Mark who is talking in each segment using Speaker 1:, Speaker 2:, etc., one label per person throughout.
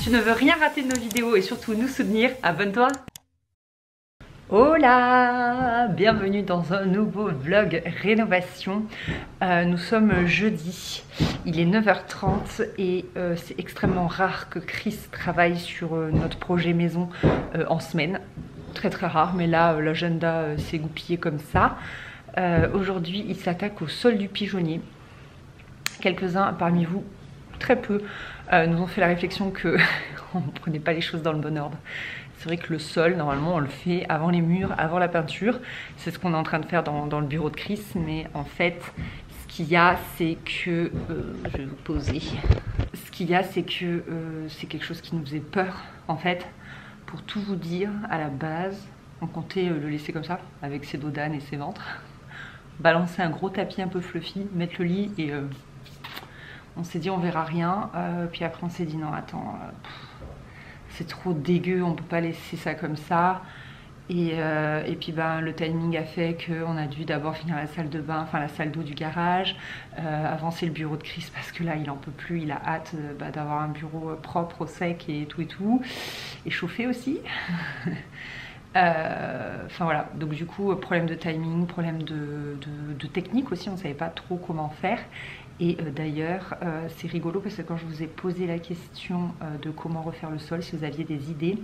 Speaker 1: tu ne veux rien rater de nos vidéos et surtout nous soutenir, abonne-toi. Hola, bienvenue dans un nouveau vlog rénovation. Nous sommes jeudi, il est 9h30 et c'est extrêmement rare que Chris travaille sur notre projet maison en semaine. Très rare, mais là l'agenda s'est goupillé comme ça. Aujourd'hui il s'attaque au sol du pigeonnier. Quelques-uns parmi vous, très peu, nous ont fait la réflexion que on ne prenait pas les choses dans le bon ordre. C'est vrai que le sol, normalement, on le fait avant les murs, avant la peinture. C'est ce qu'on est en train de faire dans le bureau de Chris. Mais en fait, ce qu'il y a, c'est que... je vais vous poser. Ce qu'il y a, c'est que c'est quelque chose qui nous faisait peur, en fait. Pour tout vous dire, à la base, on comptait le laisser comme ça, avec ses dos d'âne et ses ventres. Balancer un gros tapis un peu fluffy, mettre le lit et... on s'est dit on verra rien. Puis après on s'est dit non, attends... c'est trop dégueu, on peut pas laisser ça comme ça. Et puis ben, le timing a fait qu'on a dû d'abord finir la salle de bain, enfin la salle d'eau du garage, avancer le bureau de Chris parce que là il en peut plus, il a hâte d'avoir un bureau propre, au sec et tout, et chauffé aussi. Enfin voilà, donc du coup problème de timing, problème de technique aussi, on ne savait pas trop comment faire. Et d'ailleurs c'est rigolo parce que quand je vous ai posé la question de comment refaire le sol, si vous aviez des idées,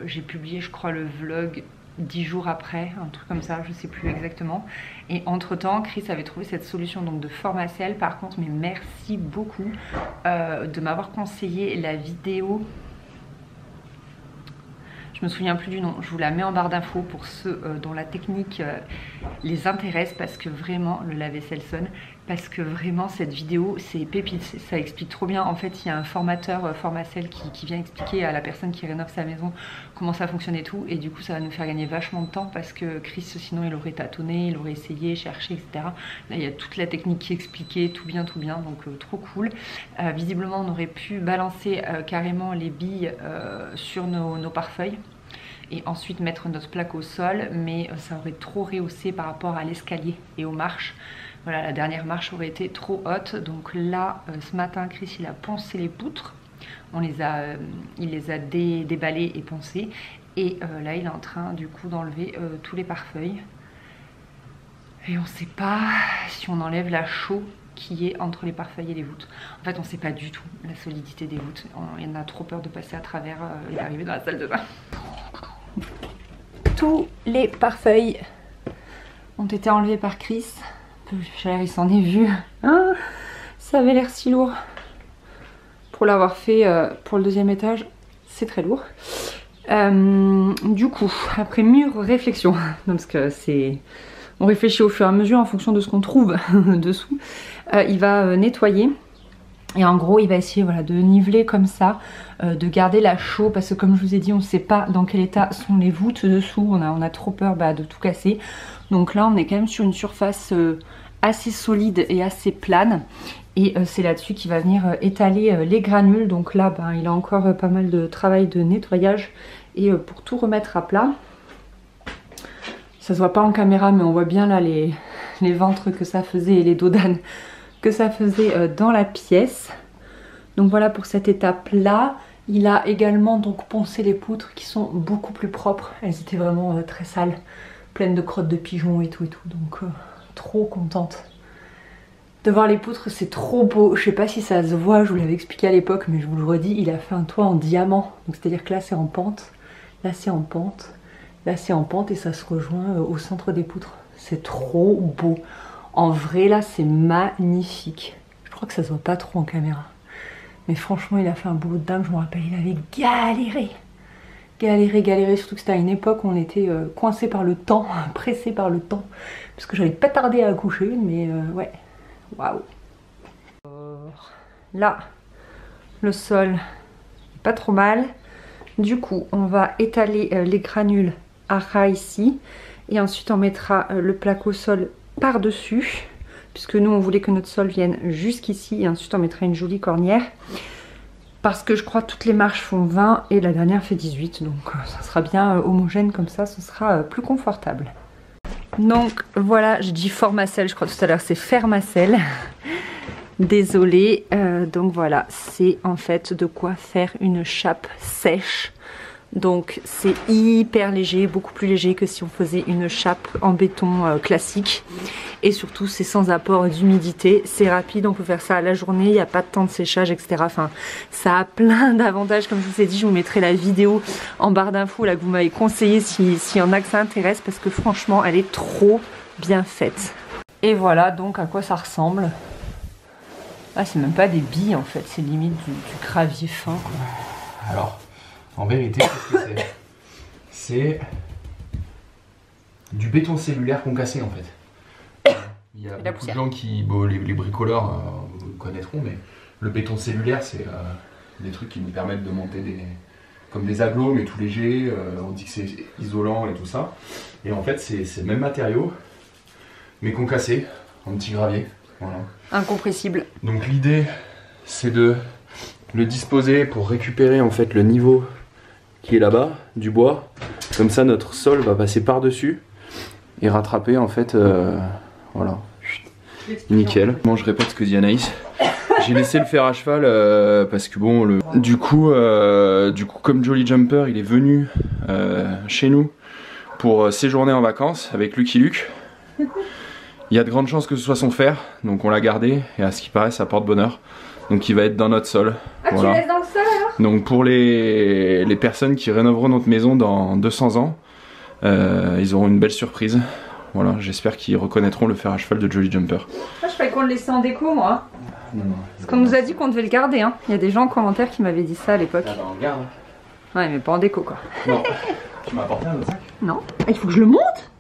Speaker 1: j'ai publié je crois le vlog 10 jours après, un truc comme ça, je sais plus exactement. Et entre temps Chris avait trouvé cette solution donc de Formacell. Par contre, mais merci beaucoup de m'avoir conseillé la vidéo. Je me souviens plus du nom, je vous la mets en barre d'infos pour ceux dont la technique les intéresse, parce que vraiment, le lave-vaisselle sonne, parce que vraiment cette vidéo c'est pépite, ça explique trop bien. En fait il y a un formateur Formacell qui vient expliquer à la personne qui rénove sa maison comment ça fonctionne et tout, et du coup ça va nous faire gagner vachement de temps parce que Chris sinon il aurait tâtonné, il aurait essayé, cherché, etc. Là il y a toute la technique qui est expliquée, tout bien, donc trop cool. Visiblement on aurait pu balancer carrément les billes sur nos pare-feuilles et ensuite mettre notre plaque au sol, mais ça aurait trop rehaussé par rapport à l'escalier et aux marches. Voilà, la dernière marche aurait été trop haute. Donc là, ce matin, Chris, il a poncé les poutres. Il les a déballées et poncées. Et là, il est en train, du coup, d'enlever tous les pare-feuilles. Et on ne sait pas si on enlève la chaux qui est entre les pare-feuilles et les voûtes. En fait, on ne sait pas du tout la solidité des voûtes. Il y en a trop peur de passer à travers et d'arriver dans la salle de bain. Tous les pare-feuilles ont été enlevés par Chris. Il s'en est vu. Ah, ça avait l'air si lourd. Pour l'avoir fait pour le deuxième étage, c'est très lourd. Du coup, après mûre réflexion, parce que c'est... on réfléchit au fur et à mesure en fonction de ce qu'on trouve dessous. Il va nettoyer. Et en gros, il va essayer voilà, de niveler comme ça, de garder la chaux, parce que comme je vous ai dit, on ne sait pas dans quel état sont les voûtes dessous. On a trop peur de tout casser. Donc là, on est quand même sur une surface assez solide et assez plane. Et c'est là-dessus qu'il va venir étaler les granules. Donc là, il a encore pas mal de travail de nettoyage. Et pour tout remettre à plat, ça se voit pas en caméra, mais on voit bien là les ventres que ça faisait et les dos d'âne que ça faisait dans la pièce. Donc voilà pour cette étape là. Il a également donc poncé les poutres qui sont beaucoup plus propres. Elles étaient vraiment très sales, pleines de crottes de pigeons et tout. Donc trop contente de voir les poutres, c'est trop beau. Je sais pas si ça se voit, je vous l'avais expliqué à l'époque, mais je vous le redis, il a fait un toit en diamant. Donc c'est à dire que là c'est en pente, là c'est en pente, là c'est en pente, et ça se rejoint au centre des poutres. C'est trop beau. En vrai là c'est magnifique. Je crois que ça se voit pas trop en caméra, mais franchement il a fait un boulot de dingue. Je me rappelle, il avait galéré, surtout que c'était à une époque où on était coincé par le temps, pressé par le temps, parce que j'allais pas tarder à accoucher, mais ouais, waouh. Là le sol est pas trop mal. Du coup on va étaler les granules à ras ici, et ensuite on mettra le plaque au sol par dessus, puisque nous on voulait que notre sol vienne jusqu'ici, et ensuite on mettra une jolie cornière, parce que je crois que toutes les marches font 20 et la dernière fait 18, donc ça sera bien homogène comme ça, ce sera plus confortable. Donc voilà, j'ai dit Formacell, je crois tout à l'heure c'est Fermacell. Désolée, donc voilà, c'est en fait de quoi faire une chape sèche. Donc c'est hyper léger, beaucoup plus léger que si on faisait une chape en béton classique. Et surtout c'est sans apport d'humidité, c'est rapide, on peut faire ça à la journée, il n'y a pas de temps de séchage, etc. Enfin, ça a plein d'avantages, comme je vous ai dit, je vous mettrai la vidéo en barre d'infos là que vous m'avez conseillé s'il y en a que ça intéresse, parce que franchement elle est trop bien faite. Et voilà donc à quoi ça ressemble. Ah, c'est même pas des billes en fait, c'est limite du gravier fin quoi.
Speaker 2: Alors, en vérité, qu'est-ce que c'est? C'est du béton cellulaire concassé en fait. Il y a beaucoup de gens qui, bon, les bricoleurs connaîtront, mais le béton cellulaire c'est des trucs qui nous permettent de monter comme des agglos mais tout léger, on dit que c'est isolant et tout ça. Et en fait c'est le même matériau mais concassé en petit gravier. Voilà.
Speaker 1: Incompressible.
Speaker 2: Donc l'idée c'est de le disposer pour récupérer en fait le niveau qui est là-bas du bois. Comme ça notre sol va passer par-dessus et rattraper en fait voilà. Nickel. Moi je répète ce que dit Anaïs. J'ai laissé le fer à cheval parce que bon du coup comme Jolly Jumper il est venu chez nous pour séjourner en vacances avec Lucky Luke. Il y a de grandes chances que ce soit son fer, donc on l'a gardé et à ce qui paraît ça porte bonheur. Donc il va être dans notre sol.
Speaker 1: Ah voilà. Tu laisses dans le sol alors?
Speaker 2: Donc pour les personnes qui rénoveront notre maison dans 200 ans, ils auront une belle surprise. Voilà, j'espère qu'ils reconnaîtront le fer à cheval de Jolly Jumper.
Speaker 1: Ah, je croyais qu'on le laissait en déco moi. Non. Parce qu'on nous a dit qu'on devait le garder hein. Il y a des gens en commentaire qui m'avaient dit ça à l'époque.
Speaker 2: Ah bah on garde.
Speaker 1: Ouais mais pas en déco quoi.
Speaker 2: Non. Tu m'as apporté un autre sac?
Speaker 1: Non. Ah, il faut que je le monte?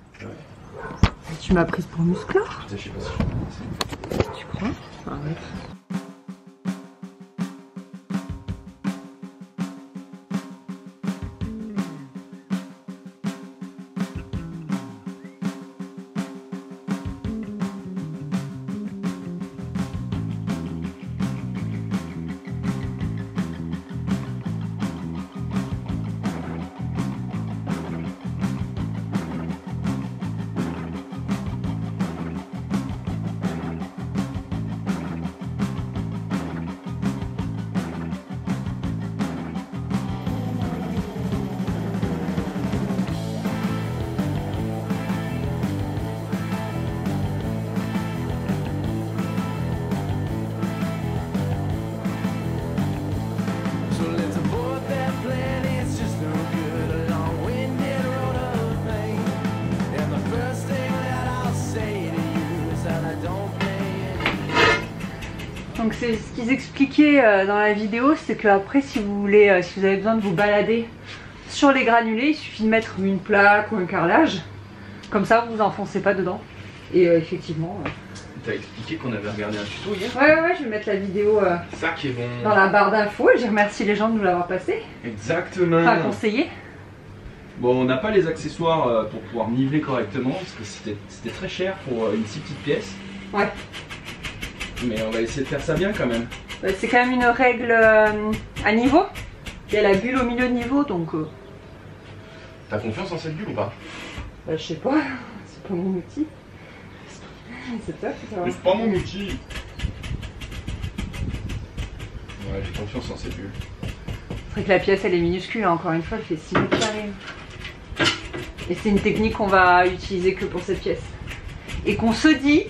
Speaker 1: Tu m'as prise pour musclore?
Speaker 2: Je sais pas si je peux.
Speaker 1: Tu crois? Ah ouais. Donc c'est ce qu'ils expliquaient dans la vidéo, c'est que après si vous voulez, si vous avez besoin de vous balader sur les granulés, il suffit de mettre une plaque ou un carrelage. Comme ça vous enfoncez pas dedans. Et effectivement.
Speaker 2: T'as expliqué qu'on avait regardé un tuto hier?
Speaker 1: Ouais, je vais mettre la vidéo
Speaker 2: ça qui est bon.
Speaker 1: Dans la barre d'infos et je remercie les gens de nous l'avoir passé.
Speaker 2: Exactement.
Speaker 1: Enfin conseillé.
Speaker 2: Bon, on n'a pas les accessoires pour pouvoir niveler correctement parce que c'était très cher pour une si petite pièce.
Speaker 1: Ouais.
Speaker 2: Mais on va essayer de faire ça bien quand même.
Speaker 1: C'est quand même une règle à niveau. Il y a la bulle au milieu de niveau donc.
Speaker 2: T'as confiance en cette bulle ou pas?
Speaker 1: Bah, je sais pas, c'est pas mon outil. C'est top, ça va.
Speaker 2: Mais c'est pas mon outil. Ouais, j'ai confiance en cette bulle.
Speaker 1: C'est vrai que la pièce elle est minuscule, hein. Encore une fois, elle fait 6 mètres carrés. Et c'est une technique qu'on va utiliser que pour cette pièce. Et qu'on se dit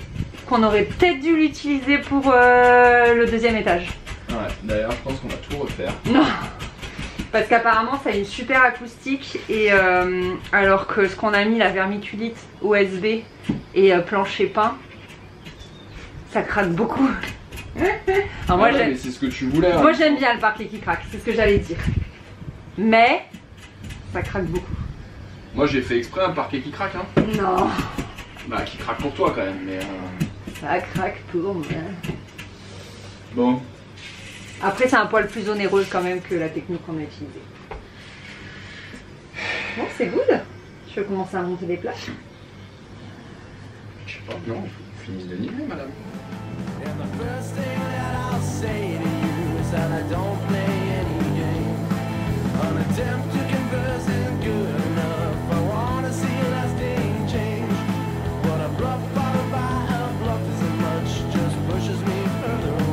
Speaker 1: qu'on aurait peut-être dû l'utiliser pour le deuxième étage.
Speaker 2: Ouais, d'ailleurs je pense qu'on va tout refaire.
Speaker 1: Non. Parce qu'apparemment ça a une super acoustique et alors que ce qu'on a mis, la vermiculite OSB et plancher peint, ça craque beaucoup. Alors moi,
Speaker 2: mais c'est ce que tu voulais.
Speaker 1: Moi j'aime bien le parquet qui craque, c'est ce que j'allais dire. Mais ça craque beaucoup.
Speaker 2: Moi j'ai fait exprès un parquet qui craque hein.
Speaker 1: Non.
Speaker 2: Bah qui craque pour toi quand même mais
Speaker 1: ça craque pour moi.
Speaker 2: Bon.
Speaker 1: Après c'est un poil plus onéreux quand même que la technique qu'on a utilisée. Bon c'est good. Je vais commencer à monter les plaques.
Speaker 2: Je sais pas, non, il faut que tu finisses de niveler madame. Pushes me further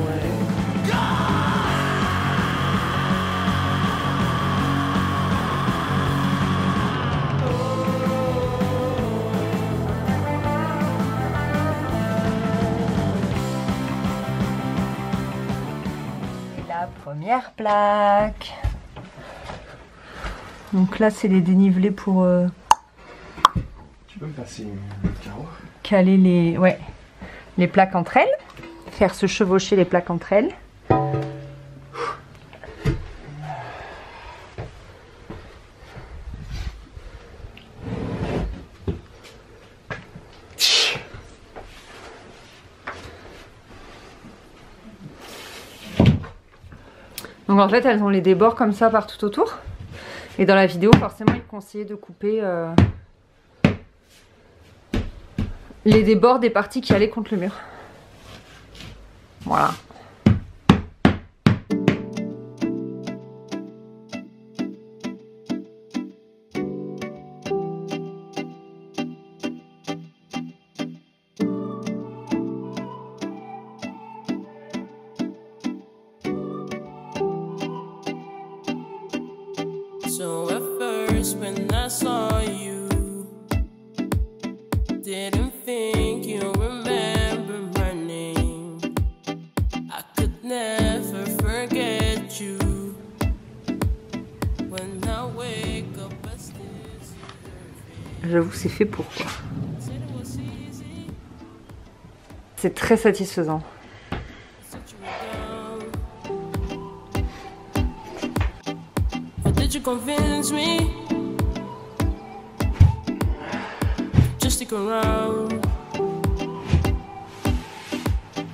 Speaker 1: Première plaque. Donc là, c'est les dénivelés pour
Speaker 2: Tu peux me passer le carreau?
Speaker 1: Caler les plaques entre elles. Faire se chevaucher les plaques entre elles. Donc en fait elles ont les débords comme ça partout autour. Et dans la vidéo forcément il conseillait de couper les débords des parties qui allaient contre le mur. Voilà.
Speaker 3: So at first when I saw you, didn't think you remember my name. I could never forget you. When I wake up I still see your face.
Speaker 1: J'avoue c'est fait pour quoi. C'est très satisfaisant.
Speaker 3: Did you convince me? Just stick around.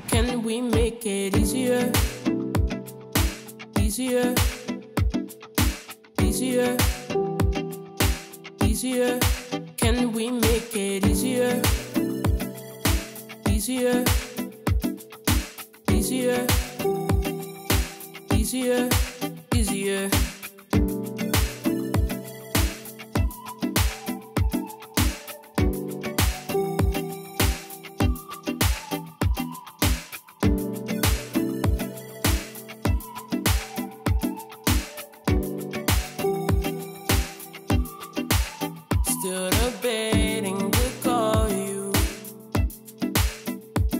Speaker 3: Can we make it easier? Easier. Easier. Easier. Can we make it easier? Easier. Easier. Easier. Easier. Still debating to call you.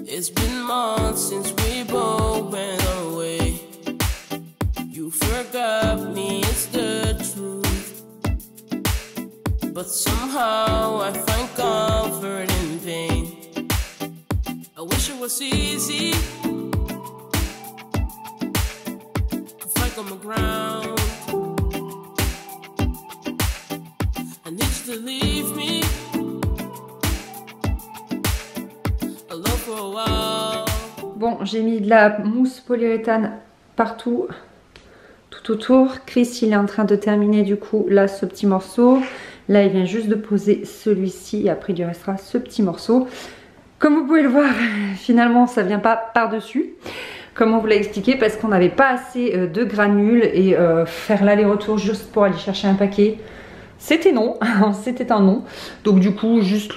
Speaker 3: It's been months since we both went away. You forgot me, it's the truth. But somehow I find comfort in pain. I wish it was easy to fight on the ground. I need you to leave me alone for a while.
Speaker 1: Bon, j'ai mis de la mousse polyuréthane partout, tout autour. Chris, il est en train de terminer du coup là ce petit morceau. Là, il vient juste de poser celui-ci et après il lui restera ce petit morceau. Comme vous pouvez le voir, finalement, ça vient pas par-dessus. Comme on vous l'a expliqué, parce qu'on n'avait pas assez de granules et faire l'aller-retour juste pour aller chercher un paquet. C'était non, c'était un non. Donc du coup, juste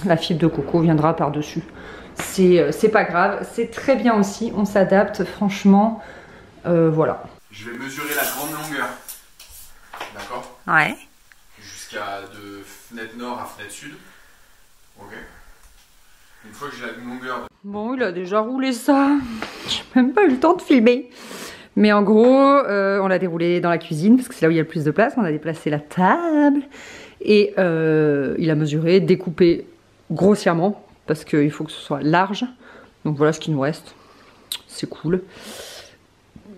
Speaker 1: la fibre de coco viendra par-dessus. C'est pas grave, c'est très bien aussi, on s'adapte, franchement, voilà.
Speaker 2: Je vais mesurer la grande longueur. D'accord?
Speaker 1: Ouais.
Speaker 2: Jusqu'à de fenêtre nord à fenêtre sud. Ok. Une fois que j'ai la longueur...
Speaker 1: Bon, il a déjà roulé ça. J'ai même pas eu le temps de filmer. Mais en gros, on l'a déroulé dans la cuisine parce que c'est là où il y a le plus de place. On a déplacé la table et il a mesuré, découpé grossièrement parce qu'il faut que ce soit large. Donc voilà ce qu'il nous reste. C'est cool.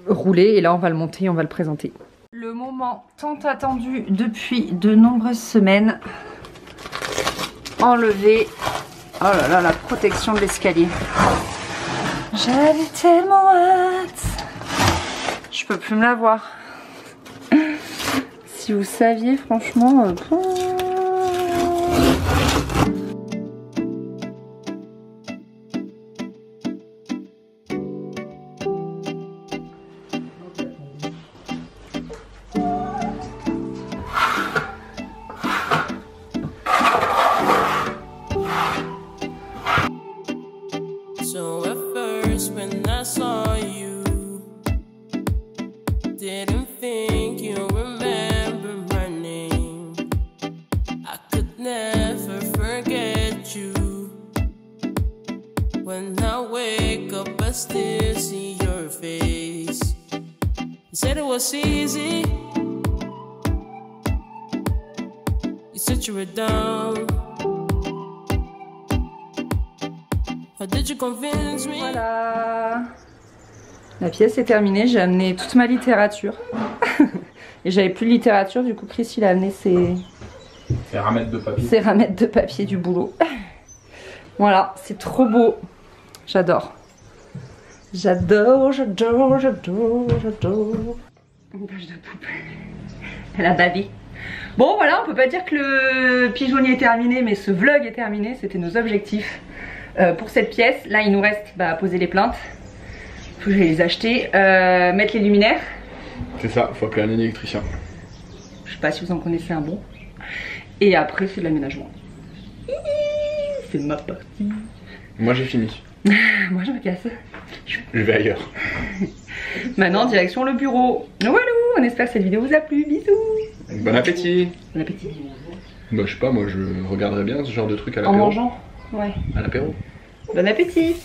Speaker 1: Roulé et là on va le monter et on va le présenter. Le moment tant attendu depuis de nombreuses semaines. Enlever, oh là là, la protection de l'escalier. J'avais tellement hâte. Je peux plus me la voir. Si vous saviez, franchement...
Speaker 3: So at first when I saw you, didn't think you remember my name. I could never forget you. When I wake up I still see your face. said it was easy. You said you were down. How did you convince me?
Speaker 1: Voilà. La pièce est terminée, j'ai amené toute ma littérature. Et j'avais plus de littérature, du coup Chris il a amené ses
Speaker 2: ramettes de papier.
Speaker 1: Ses ramettes de papier du boulot. Voilà, c'est trop beau. J'adore. J'adore, j'adore, j'adore, j'adore. Une page de poupée. Elle a bavé. Bon voilà, on peut pas dire que le pigeonnier est terminé, mais ce vlog est terminé. C'était nos objectifs pour cette pièce. Là il nous reste à poser les plaintes. Faut que j'aille les acheter. Mettre les luminaires.
Speaker 2: C'est ça, faut appeler un électricien.
Speaker 1: Je sais pas si vous en connaissez un bon. Et après c'est de l'aménagement. C'est ma partie.
Speaker 2: Moi j'ai fini.
Speaker 1: Moi je me casse.
Speaker 2: Je vais ailleurs.
Speaker 1: Maintenant direction le bureau. Voilà, on espère que cette vidéo vous a plu. Bisous.
Speaker 2: Bon appétit.
Speaker 1: Bon appétit.
Speaker 2: Bah je sais pas, moi je regarderais bien ce genre de truc à
Speaker 1: En
Speaker 2: l'apéro.
Speaker 1: mangeant. Ouais.
Speaker 2: À l'apéro.
Speaker 1: Bon appétit.